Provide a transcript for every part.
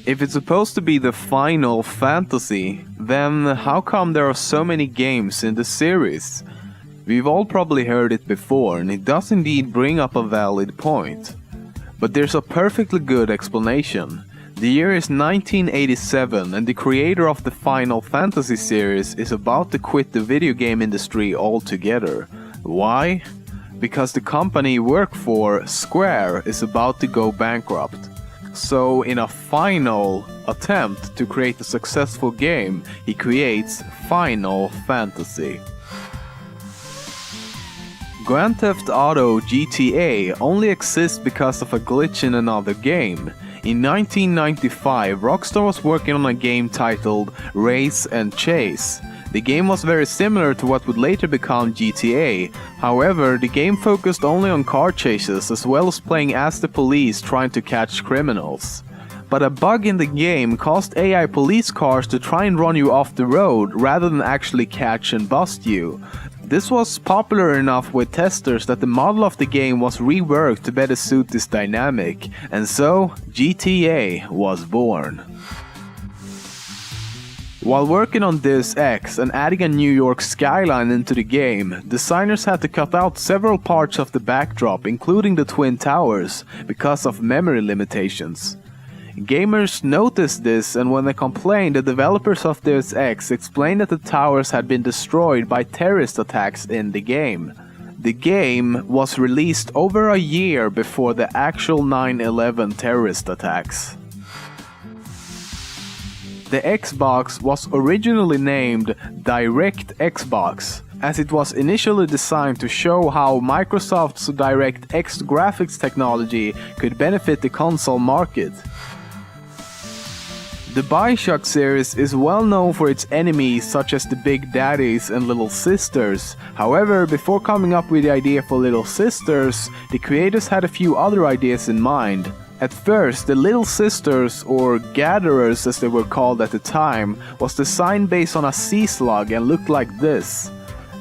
If it's supposed to be the final fantasy, then how come there are so many games in the series? We've all probably heard it before, and it does indeed bring up a valid point. But there's a perfectly good explanation. The year is 1987, and the creator of the Final Fantasy series is about to quit the video game industry altogether. Why? Because the company he worked for, Square, is about to go bankrupt. So in a final attempt to create a successful game, he creates Final Fantasy. Grand Theft Auto GTA only exists because of a glitch in another game. In 1995, Rockstar was working on a game titled Race and Chase. The game was very similar to what would later become GTA, however, the game focused only on car chases as well as playing as the police trying to catch criminals. But a bug in the game caused AI police cars to try and run you off the road rather than actually catch and bust you. This was popular enough with testers that the model of the game was reworked to better suit this dynamic, and so GTA was born. While working on Deus Ex and adding a New York skyline into the game, designers had to cut out several parts of the backdrop, including the Twin Towers, because of memory limitations. Gamers noticed this, and when they complained, the developers of Deus Ex explained that the towers had been destroyed by terrorist attacks in the game. The game was released over a year before the actual 9/11 terrorist attacks. The Xbox was originally named DirectX, as it was initially designed to show how Microsoft's DirectX graphics technology could benefit the console market. The Bioshock series is well known for its enemies such as the Big Daddies and Little Sisters. However, before coming up with the idea for Little Sisters, the creators had a few other ideas in mind. At first, the Little Sisters, or Gatherers as they were called at the time, was designed based on a sea slug and looked like this.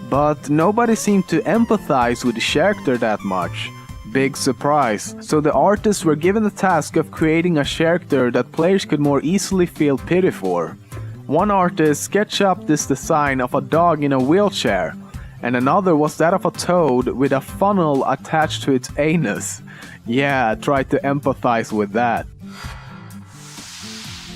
But nobody seemed to empathize with the character that much. Big surprise, so the artists were given the task of creating a character that players could more easily feel pity for. One artist sketched up this design of a dog in a wheelchair, and another was that of a toad with a funnel attached to its anus. Yeah, try to empathize with that.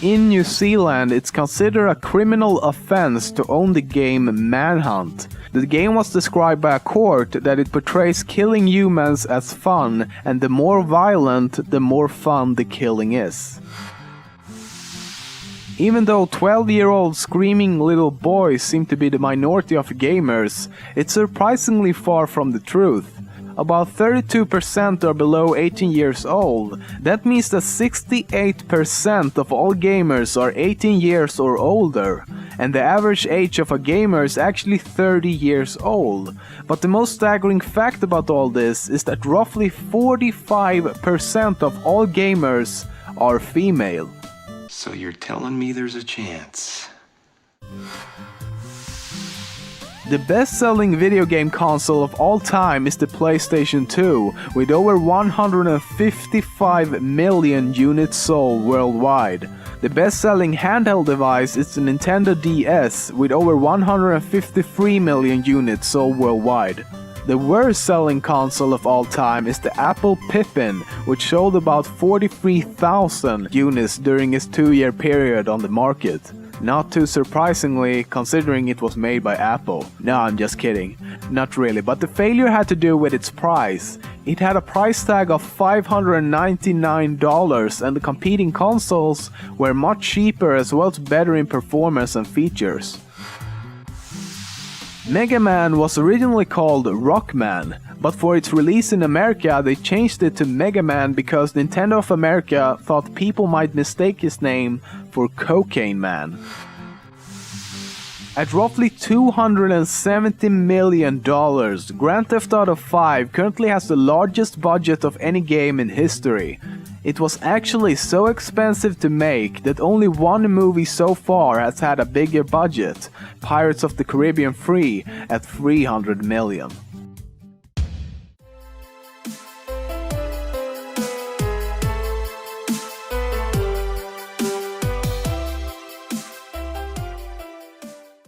In New Zealand, it's considered a criminal offense to own the game Manhunt. The game was described by a court that it portrays killing humans as fun, and the more violent, the more fun the killing is. Even though 12-year-old screaming little boys seem to be the minority of gamers, it's surprisingly far from the truth. About 32% are below 18 years old. That means that 68% of all gamers are 18 years or older, and the average age of a gamer is actually 30 years old. But the most staggering fact about all this is that roughly 45% of all gamers are female. So you're telling me there's a chance? The best-selling video game console of all time is the PlayStation 2, with over 155 million units sold worldwide. The best-selling handheld device is the Nintendo DS, with over 153 million units sold worldwide. The worst-selling console of all time is the Apple Pippin, which sold about 43,000 units during its 2-year period on the market. Not too surprisingly, considering it was made by Apple. No, I'm just kidding. Not really, but the failure had to do with its price. It had a price tag of $599, and the competing consoles were much cheaper as well as better in performance and features. Mega Man was originally called Rockman, but for its release in America they changed it to Mega Man because Nintendo of America thought people might mistake his name for Cocaine Man. At roughly $270 million, Grand Theft Auto 5 currently has the largest budget of any game in history. It was actually so expensive to make that only one movie so far has had a bigger budget, Pirates of the Caribbean 3 at $300 million.